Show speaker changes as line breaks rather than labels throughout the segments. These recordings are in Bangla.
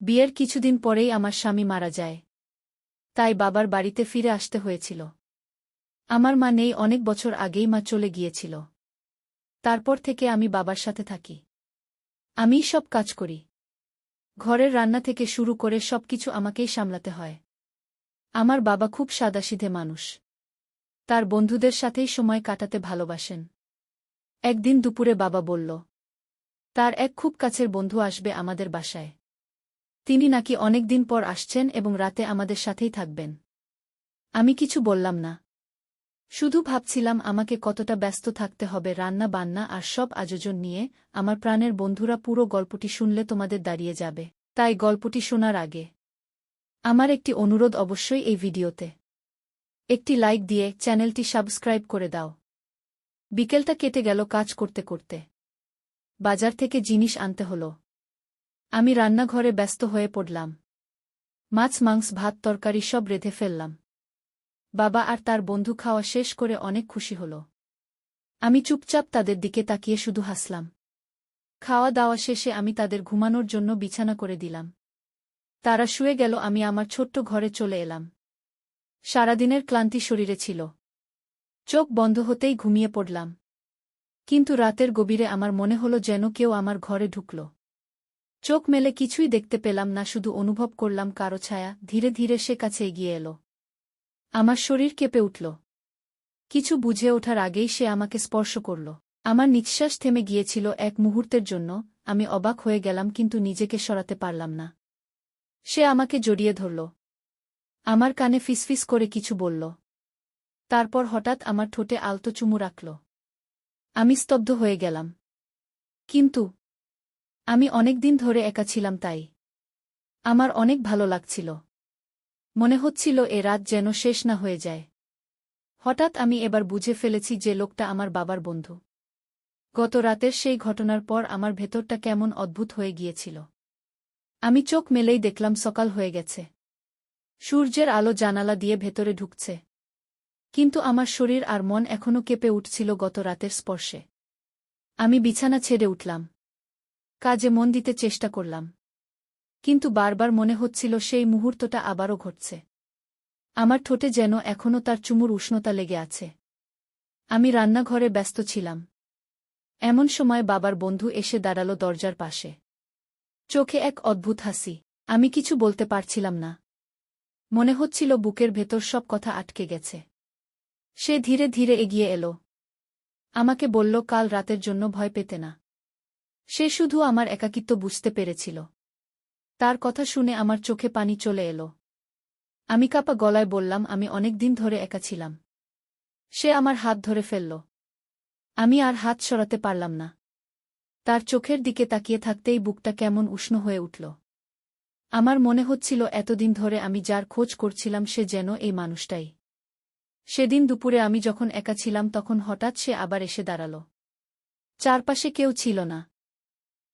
বিয়ের কিছুদিন পরেই আমার স্বামী মারা যায়। তাই বাবার বাড়িতে ফিরে আসতে হয়েছিল। আমার মা নেই, অনেক বছর আগেই মা চলে গিয়েছিল। তারপর থেকে আমি বাবার সাথে থাকি। আমিই সব কাজ করি। ঘরের রান্না থেকে শুরু করে সবকিছু আমাকেই সামলাতে হয়। আমার বাবা খুব সাদাসিধে মানুষ। তার বন্ধুদের সাথেই সময় কাটাতে ভালোবাসেন। একদিন দুপুরে বাবা বলল, তার এক খুব কাছের বন্ধু আসবে আমাদের বাসায়। তিনি নাকি অনেকদিন পর আসছেন এবং রাতে আমাদের সাথেই থাকবেন। আমি কিছু বললাম না। শুধু ভাবছিলাম আমাকে কতটা ব্যস্ত থাকতে হবে রান্না বান্না আর সব আয়োজন নিয়ে। আমার প্রাণের বন্ধুরা পুরো গল্পটি শুনলে তোমাদের দাঁড়িয়ে যাবে। তাই গল্পটি শোনার আগে আমার একটি অনুরোধ, অবশ্যই এই ভিডিওতে একটি লাইক দিয়ে চ্যানেলটি সাবস্ক্রাইব করে দাও। বিকেলটা কেটে গেল কাজ করতে করতে। বাজার থেকে জিনিস আনতে হলো। আমি রান্নাঘরে ব্যস্ত হয়ে পড়লাম। মাছ মাংস ভাত তরকারি সব রেঁধে ফেললাম। বাবা আর তার বন্ধু খাওয়া শেষ করে অনেক খুশি হল। আমি চুপচাপ তাদের দিকে তাকিয়ে শুধু হাসলাম। খাওয়া দাওয়া শেষে আমি তাদের ঘুমানোর জন্য বিছানা করে দিলাম। তারা শুয়ে গেল, আমি আমার ছোট্ট ঘরে চলে এলাম। সারাদিনের ক্লান্তি শরীরে ছিল। চোখ বন্ধ হতেই ঘুমিয়ে পড়লাম। কিন্তু রাতের গভীরে আমার মনে হলো যেন কেউ আমার ঘরে ঢুকল। চোখ মেলে কিছুই দেখতে পেলাম না, শুধু অনুভব করলাম কারো ছায়া ধীরে ধীরে সে কাছে এগিয়ে এলো। আমার শরীর কেঁপে উঠল। কিছু বুঝে ওঠার আগেই সে আমাকে স্পর্শ করল। আমার নিঃশ্বাস থেমে গিয়েছিল এক মুহূর্তের জন্য। আমি অবাক হয়ে গেলাম কিন্তু নিজেকে সরাতে পারলাম না। সে আমাকে জড়িয়ে ধরল। আমার কানে ফিসফিস করে কিছু বলল। তারপর হঠাৎ আমার ঠোঁটে আলতো চুমু রাখল। আমি স্তব্ধ হয়ে গেলাম। কিন্তু আমি অনেকদিন ধরে একা ছিলাম, তাই আমার অনেক ভালো লাগছিল। মনে হচ্ছিল এ রাত যেন শেষ না হয়ে যায়। হঠাৎ আমি এবার বুঝে ফেলেছি যে লোকটা আমার বাবার বন্ধু। গত রাতের সেই ঘটনার পর আমার ভেতরটা কেমন অদ্ভুত হয়ে গিয়েছিল। আমি চোখ মেলেই দেখলাম সকাল হয়ে গেছে। সূর্যের আলো জানালা দিয়ে ভেতরে ঢুকছে। কিন্তু আমার শরীর আর মন এখনও কেঁপে উঠছিল গত রাতের স্পর্শে। আমি বিছানা ছেড়ে উঠলাম। কাজে মন দিতে চেষ্টা করলাম। কিন্তু বারবার মনে হচ্ছিল সেই মুহূর্তটা আবারও ঘটছে। আমার ঠোঁটে যেন এখনও তার চুমুর উষ্ণতা লেগে আছে। আমি রান্নাঘরে ব্যস্ত ছিলাম। এমন সময় বাবার বন্ধু এসে দাঁড়ালো দরজার পাশে। চোখে এক অদ্ভুত হাসি। আমি কিছু বলতে পারছিলাম না। মনে হচ্ছিল বুকের ভেতর সব কথা আটকে গেছে। সে ধীরে ধীরে এগিয়ে এলো। আমাকে বলল কাল রাতের জন্য ভয় পেতে না। সে শুধু আমার একাকিত্ব বুঝতে পেরেছিল। তার কথা শুনে আমার চোখে পানি চলে এলো। আমি কাঁপা গলায় বললাম, আমি অনেক দিন ধরে একা ছিলাম। সে আমার হাত ধরে ফেলল। আমি আর হাত সরাতে পারলাম না। তার চোখের দিকে তাকিয়ে থাকতেই বুকটা কেমন উষ্ণ হয়ে উঠল। আমার মনে হচ্ছিল এতদিন ধরে আমি যার খোঁজ করছিলাম সে যেন এই মানুষটাই। সেদিন দুপুরে আমি যখন একা ছিলাম তখন হঠাৎ সে আবার এসে দাঁড়াল। চারপাশে কেউ ছিল না।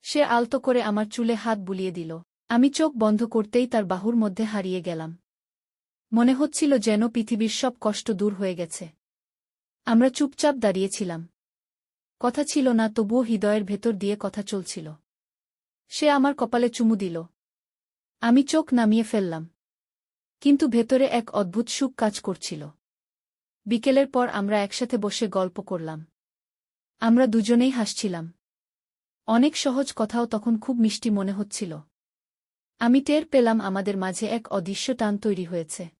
সে আলতো করে আমার চুলে হাত বুলিয়ে দিল। আমি চোখ বন্ধ করতেই তার বাহুর মধ্যে হারিয়ে গেলাম। মনে হচ্ছিল যেন পৃথিবীর সব কষ্ট দূর হয়ে গেছে। আমরা চুপচাপ দাঁড়িয়েছিলাম। কথা ছিল না, তবুও হৃদয়ের ভেতর দিয়ে কথা চলছিল। সে আমার কপালে চুমু দিল। আমি চোখ নামিয়ে ফেললাম। কিন্তু ভেতরে এক অদ্ভুত সুখ কাজ করছিল। বিকেলের পর আমরা একসাথে বসে গল্প করলাম। আমরা দুজনেই হাসছিলাম। অনেক সহজ কথাও তখন খুব মিষ্টি মনে হচ্ছিল। আমি টের পেলাম আমাদের মাঝে এক অদৃশ্য টান তৈরি হয়েছে,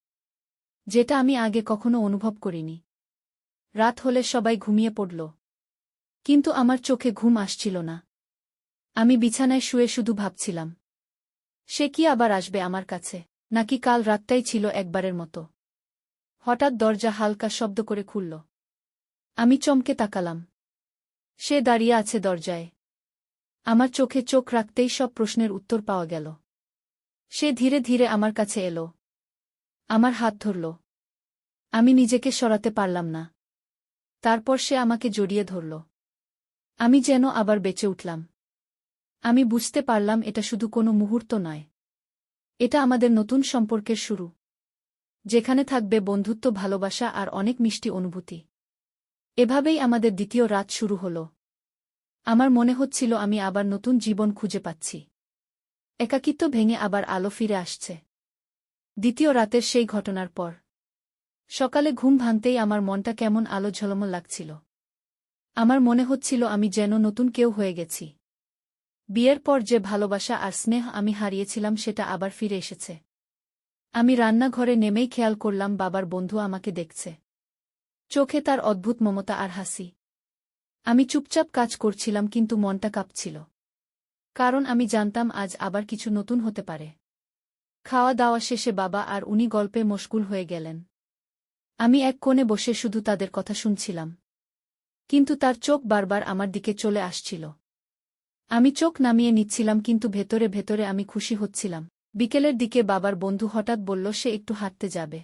যেটা আমি আগে কখনো অনুভব করিনি। রাত হলে সবাই ঘুমিয়ে পড়ল। কিন্তু আমার চোখে ঘুম আসছিল না। আমি বিছানায় শুয়ে শুধু ভাবছিলাম, সে কি আবার আসবে আমার কাছে, নাকি কাল রাতটাই ছিল একবারের মতো। হঠাৎ দরজা হালকা শব্দ করে খুলল। আমি চমকে তাকালাম। সে দাঁড়িয়ে আছে দরজায়। আমার চোখে চোখ রাখতেই সব প্রশ্নের উত্তর পাওয়া গেল। সে ধীরে ধীরে আমার কাছে এলো। আমার হাত ধরল। আমি নিজেকে সরাতে পারলাম না। তারপর সে আমাকে জড়িয়ে ধরল। আমি যেন আবার বেঁচে উঠলাম। আমি বুঝতে পারলাম এটা শুধু কোনো মুহূর্ত নয়। এটা আমাদের নতুন সম্পর্কের শুরু, যেখানে থাকবে বন্ধুত্ব, ভালোবাসা আর অনেক মিষ্টি অনুভূতি। এভাবেই আমাদের দ্বিতীয় রাত শুরু হলো। আমার মনে হচ্ছিল আমি আবার নতুন জীবন খুঁজে পাচ্ছি। একাকিত্ব ভেঙে আবার আলো ফিরে আসছে। দ্বিতীয় রাতের সেই ঘটনার পর সকালে ঘুম ভাঙতেই আমার মনটা কেমন আলো ঝলমল লাগছিল। আমার মনে হচ্ছিল আমি যেন নতুন কেউ হয়ে গেছি। বিয়ের পর যে ভালোবাসা আর স্নেহ আমি হারিয়েছিলাম সেটা আবার ফিরে এসেছে। আমি রান্নাঘরে নেমেই খেয়াল করলাম বাবার বন্ধু আমাকে দেখছে। চোখে তার অদ্ভুত মমতা আর হাসি। আমি চুপচাপ কাজ করছিলাম কিন্তু মনটা কাঁপছিল। কারণ আমি জানতাম আজ আবার কিছু নতুন হতে পারে। খাওয়া দাওয়া শেষে বাবা আর উনি গল্পে মশগুল হয়ে গেলেন। আমি এক কোণে বসে শুধু তাদের কথা শুনছিলাম। কিন্তু তার চোখ বারবার আমার দিকে চলে আসছিল। আমি চোখ নামিয়ে নিচ্ছিলাম কিন্তু ভেতরে ভেতরে আমি খুশি হচ্ছিলাম। বিকেলের দিকে বাবার বন্ধু হঠাৎ বলল সে একটু হাঁটতে যাবে।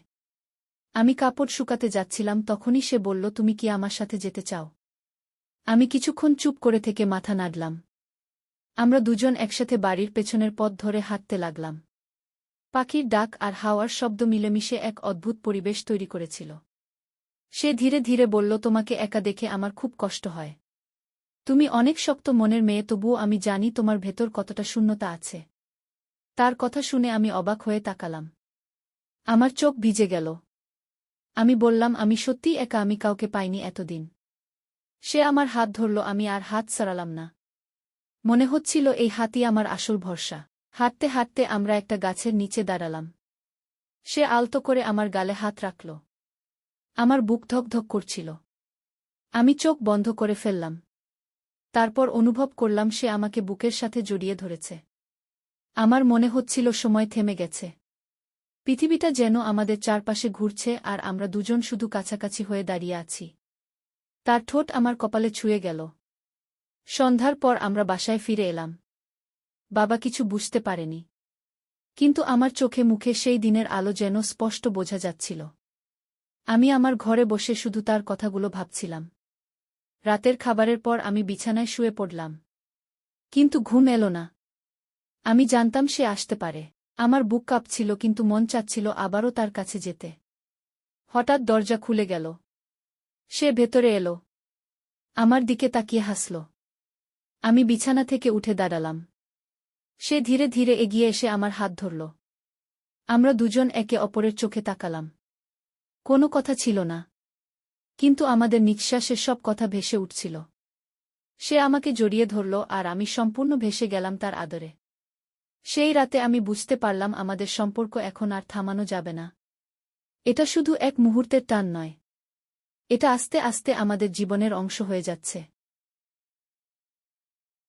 আমি কাপড় শুকাতে যাচ্ছিলাম তখনই সে বলল তুমি কি আমার সাথে যেতে চাও? আমি কিছুক্ষণ চুপ করে থেকে মাথা নাড়লাম। আমরা দুজন একসাথে বাড়ির পেছনের পথ ধরে হাঁটতে লাগলাম। পাখির ডাক আর হাওয়ার শব্দ মিলেমিশে এক অদ্ভুত পরিবেশ তৈরি করেছিল। সে ধীরে ধীরে বলল তোমাকে একা দেখে আমার খুব কষ্ট হয়। তুমি অনেক শক্ত মনের মেয়ে তবুও আমি জানি তোমার ভেতর কতটা শূন্যতা আছে। তার কথা শুনে আমি অবাক হয়ে তাকালাম। আমার চোখ ভিজে গেল। আমি বললাম আমি সত্যিই একা, আমি কাউকে পাইনি এতদিন। সে আমার হাত ধরল, আমি আর হাত সরালাম না। মনে হচ্ছিল এই হাতই আমার আসল ভরসা। হাঁটতে হাঁটতে আমরা একটা গাছের নিচে দাঁড়ালাম। সে আলতো করে আমার গালে হাত রাখল। আমার বুক ধকধক করছিল। আমি চোখ বন্ধ করে ফেললাম। তারপর অনুভব করলাম সে আমাকে বুকের সাথে জড়িয়ে ধরেছে। আমার মনে হচ্ছিল সময় থেমে গেছে। পৃথিবীটা যেন আমাদের চারপাশে ঘুরছে আর আমরা দুজন শুধু কাছাকাছি হয়ে দাঁড়িয়ে আছি। তার ঠোঁট আমার কপালে ছুঁয়ে গেল। সন্ধ্যার পর আমরা বাসায় ফিরে এলাম। বাবা কিছু বুঝতে পারেনি। কিন্তু আমার চোখে মুখে সেই দিনের আলো যেন স্পষ্ট বোঝা যাচ্ছিল। আমি আমার ঘরে বসে শুধু তার কথাগুলো ভাবছিলাম। রাতের খাবারের পর আমি বিছানায় শুয়ে পড়লাম। কিন্তু ঘুম এলো না। আমি জানতাম সে আসতে পারে। আমার বুক কাঁপছিল কিন্তু মন চাচ্ছিল আবারও তার কাছে যেতে। হঠাৎ দরজা খুলে গেল। সে ভেতরে এলো। আমার দিকে তাকিয়ে হাসল। আমি বিছানা থেকে উঠে দাঁড়ালাম। সে ধীরে ধীরে এগিয়ে এসে আমার হাত ধরল। আমরা দুজন একে অপরের চোখে তাকালাম। কোনো কথা ছিল না। কিন্তু আমাদের নিঃশ্বাসে সব কথা ভেসে উঠছিল। সে আমাকে জড়িয়ে ধরল আর আমি সম্পূর্ণ ভেসে গেলাম তার আদরে। সেই রাতে আমি বুঝতে পারলাম আমাদের সম্পর্ক এখন আর থামানো যাবে না। এটা শুধু এক মুহূর্তের টান নয়। এটা আস্তে আস্তে আমাদের জীবনের অংশ হয়ে যাচ্ছে।